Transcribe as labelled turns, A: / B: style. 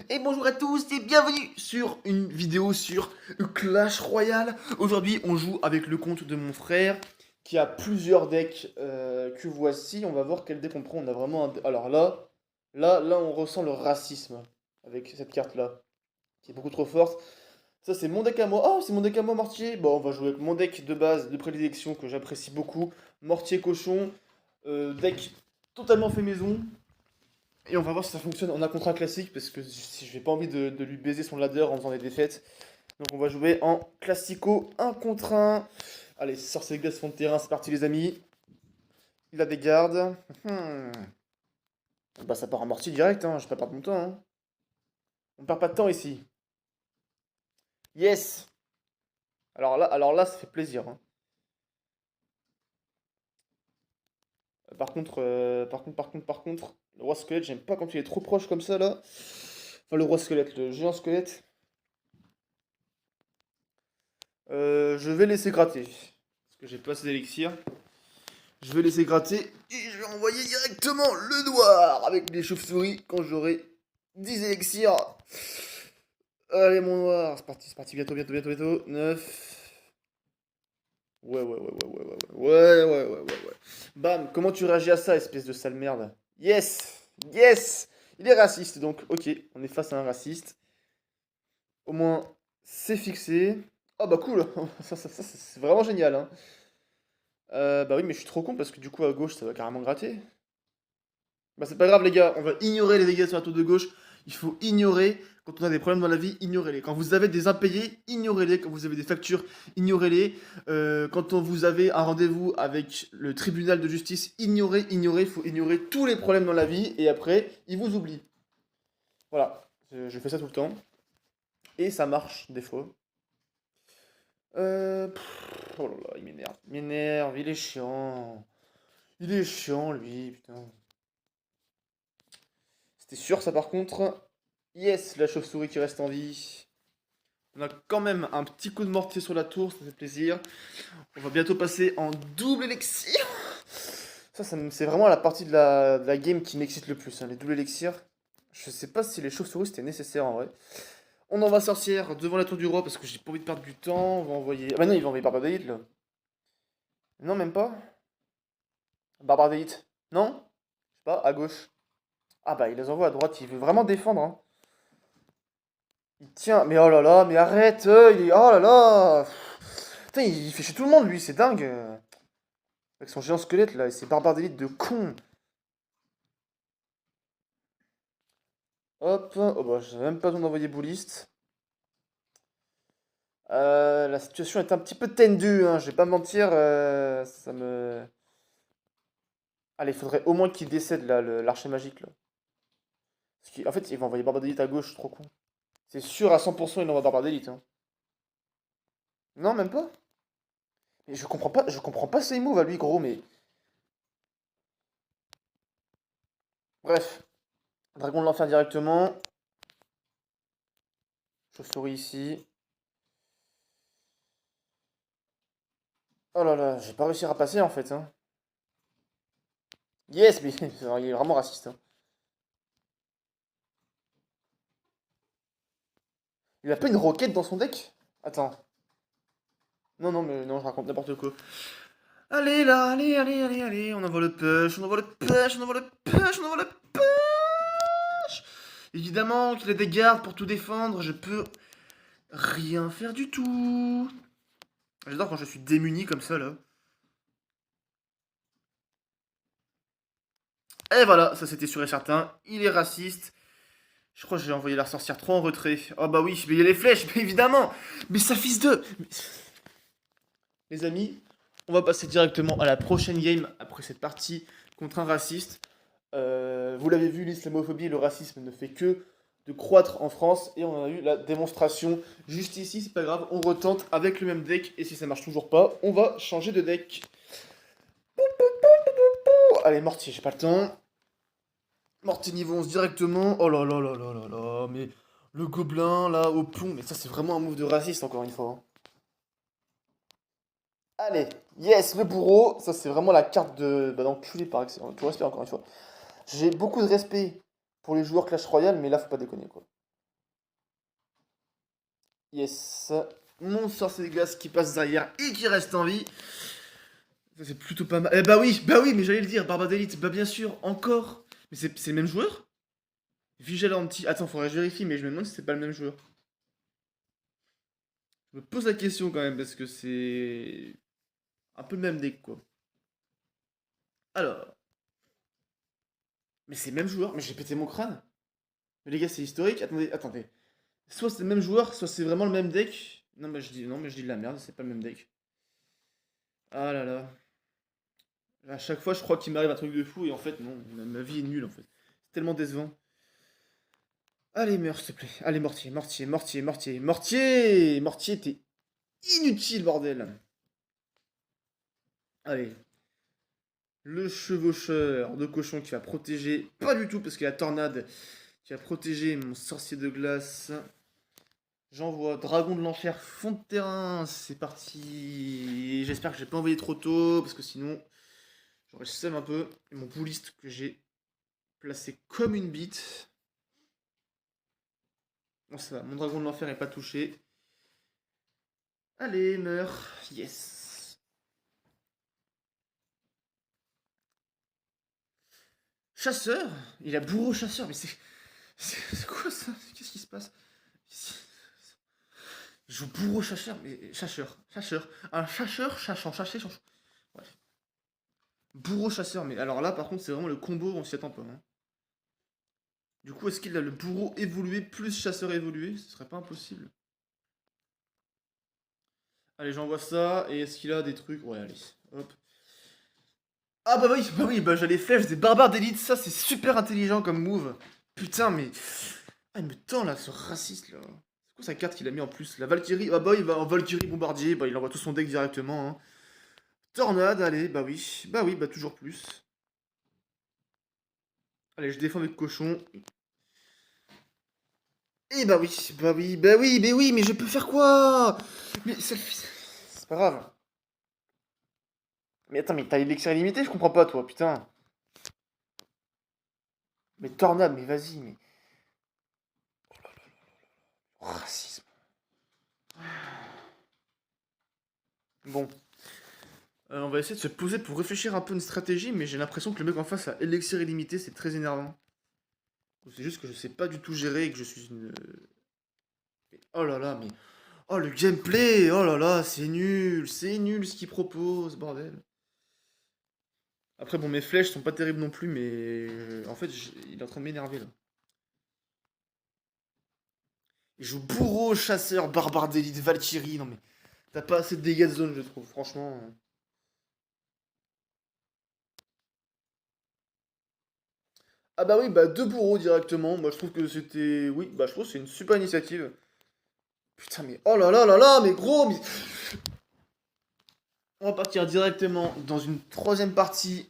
A: Et bonjour à tous et bienvenue sur une vidéo sur Clash Royale. Aujourd'hui on joue avec le compte de mon frère qui a plusieurs decks que voici. On va voir quel deck on prend. On a vraiment un... Alors là on ressent le racisme avec cette carte là qui est beaucoup trop forte. Ça c'est mon deck à moi. Oh c'est mon deck à moi Mortier. Bon on va jouer avec mon deck de base de prédilection que j'apprécie beaucoup. Mortier Cochon. Deck totalement fait maison. Et on va voir si ça fonctionne en un contrat classique, parce que si j'ai pas envie de lui baiser son ladder en faisant des défaites. Donc on va jouer en classico 1 contre 1. Allez, sorcier de glace fond de terrain, c'est parti les amis. Il a des gardes. Bah ça part en mortier direct, hein, je vais pas perdre mon temps. Hein. On perd pas de temps ici. Yes. Alors là, ça fait plaisir. Hein. Par contre, le roi squelette, j'aime pas quand il est trop proche comme ça là. Enfin le roi squelette, le géant squelette. Je vais laisser gratter. Parce que j'ai pas assez d'élixir. Je vais laisser gratter et je vais envoyer directement le noir avec les chauves-souris quand j'aurai 10 élixirs. Allez mon noir, c'est parti, bientôt. 9. Ouais. Bam, comment tu réagis à ça, espèce de sale merde? Yes. Il est raciste, donc ok, on est face à un raciste. Au moins, c'est fixé. Oh bah cool, ça, c'est vraiment génial. Hein. Bah oui, mais je suis trop con parce que du coup à gauche ça va carrément gratter. Bah c'est pas grave les gars, on va ignorer les dégâts sur la tour de gauche. Il faut ignorer, quand on a des problèmes dans la vie, ignorez-les. Quand vous avez des impayés, ignorez-les. Quand vous avez des factures, ignorez-les. Quand vous avez un rendez-vous avec le tribunal de justice, ignorez. Il faut ignorer tous les problèmes dans la vie et après, ils vous oublient. Voilà, je fais ça tout le temps. Et ça marche des fois. Oh là là, il m'énerve, il est chiant. Il est chiant lui, putain. C'était sûr ça par contre. Yes, la chauve-souris qui reste en vie. On a quand même un petit coup de mortier sur la tour, ça fait plaisir. On va bientôt passer en double élixir. C'est vraiment la partie de la game qui m'excite le plus, hein, les doubles élixirs. Je sais pas si les chauves-souris c'était nécessaire en vrai. On envoie sorcière devant la tour du roi parce que j'ai pas envie de perdre du temps. On va envoyer. Ah bah non, il va envoyer Barbare d'élite là. Non, même pas. Barbare d'élite. Non? Je sais pas, à gauche. Ah bah il les envoie à droite, il veut vraiment défendre. Hein. Il tient, mais oh là là, mais arrête, il est, oh là là. Putain, il fait chez tout le monde lui, c'est dingue. Avec son géant squelette là, et ses barbares d'élite de con. Hop, oh bah j'ai même pas besoin d'envoyer bouliste. La situation est un petit peu tendue, hein, je vais pas mentir, ça me... Allez, il faudrait au moins qu'il décède là, l'archer magique là. En fait, il va envoyer barbare d'élite à gauche, trop con. C'est sûr à 100% il envoie barbare d'élite. Hein. Non, même pas. Mais je comprends pas ses moves à lui, gros, mais... Bref. Dragon de l'enfer directement. Chauve-souris ici. Oh là là, j'ai pas réussi à passer en fait. Hein. Yes, mais il est vraiment raciste. Hein. Il a pas une roquette dans son deck? Attends. Non, mais non, je raconte n'importe quoi. Allez là, allez. On envoie le push, on envoie le push, on envoie le push, on envoie le push. Évidemment qu'il a des gardes pour tout défendre. Je peux rien faire du tout. J'adore quand je suis démuni comme ça là. Et voilà, ça c'était sûr et certain. Il est raciste. Je crois que j'ai envoyé la sorcière trop en retrait. Oh bah oui, mais il y a les flèches, mais évidemment. Mais ça fils de... Les amis, on va passer directement à la prochaine game après cette partie contre un raciste. Vous l'avez vu, l'islamophobie et le racisme ne fait que de croître en France et on a eu la démonstration juste ici, c'est pas grave, on retente avec le même deck et si ça marche toujours pas, on va changer de deck. Allez, mortier, j'ai pas le temps. Mortier niveau 11 directement. Oh là, mais le gobelin là au plomb, mais ça c'est vraiment un move de raciste encore une fois. Hein. Allez, yes, le bourreau, ça c'est vraiment la carte de d'enculé par excellence. Tout respect encore une fois. J'ai beaucoup de respect pour les joueurs Clash Royale, mais là faut pas déconner quoi. Yes. Mon sorcier de glace qui passe derrière et qui reste en vie. Ça, c'est plutôt pas mal. Eh bah oui, mais j'allais le dire, Barbare d'élite, bah bien sûr, encore. Mais c'est le même joueur? Vigilanti. Attends, faudrait que je vérifie, mais je me demande si c'est pas le même joueur. Je me pose la question quand même, parce que c'est un peu le même deck, quoi. Alors. Mais c'est le même joueur? Mais j'ai pété mon crâne. Mais les gars, c'est historique. Attendez, attendez. Soit c'est le même joueur, soit c'est vraiment le même deck. Non, mais je dis de la merde, c'est pas le même deck. Ah là là. À chaque fois, je crois qu'il m'arrive un truc de fou, et en fait, non. Ma vie est nulle, en fait. C'est tellement décevant. Allez, meurs, s'il te plaît. Allez, mortier, mortier, mortier, mortier, mortier! Mortier, t'es inutile, bordel. Allez. Le chevaucheur de cochon qui va protéger. Pas du tout, parce qu'il y a la tornade qui va protéger mon sorcier de glace. J'envoie Dragon de l'Enfer, fond de terrain. C'est parti. J'espère que j'ai pas envoyé trop tôt, parce que sinon, j'aurais le seum un peu. Et mon bouliste que j'ai placé comme une bite. Bon, ça va. Mon Dragon de l'Enfer n'est pas touché. Allez, meurs. Yes. Chasseur? Il a bourreau chasseur, mais c'est. C'est quoi ça? Qu'est-ce qui se passe? Il joue bourreau chasseur, mais. Chasseur. Un chasseur, chasseur. Bref. Bourreau chasseur, mais alors là, par contre, c'est vraiment le combo, on s'y attend pas. Hein. Du coup, est-ce qu'il a le bourreau évolué plus chasseur évolué? Ce serait pas impossible. Allez, j'envoie ça. Et est-ce qu'il a des trucs? Ouais, allez. Hop. Ah bah oui, bah j'ai les flèches des barbares d'élite. Ça, c'est super intelligent comme move. Putain, mais. Ah, il me tend là, ce raciste là. C'est quoi sa carte qu'il a mis en plus? La Valkyrie. Ah bah il va en Valkyrie bombardier. Bah il envoie tout son deck directement. Hein. Tornade, allez, bah oui. Bah oui, bah toujours plus. Allez, je défends avec cochon. Et bah oui, bah oui, bah oui, mais oui, mais je peux faire quoi? Mais c'est pas grave. Mais attends, mais t'as l'élixir illimité, je comprends pas toi, putain. Mais tornade, mais vas-y, mais. Oh, racisme. Bon. On va essayer de se poser pour réfléchir un peu à une stratégie, mais j'ai l'impression que le mec en face a élixir illimité, c'est très énervant. C'est juste que je sais pas du tout gérer et que je suis une. Oh là là, mais. Oh le gameplay! Oh là là, c'est nul ce qu'il propose, bordel. Après, bon, mes flèches sont pas terribles non plus, mais en fait, il est en train de m'énerver là. Il joue bourreau, chasseur, barbare d'élite, Valkyrie. Non mais, t'as pas assez de dégâts de zone, je trouve, franchement. Ah bah oui, bah deux bourreaux directement. Moi, je trouve que c'était. Oui, bah je trouve que c'est une super initiative. Putain, mais oh là là là là, mais gros, mais. On va partir directement dans une troisième partie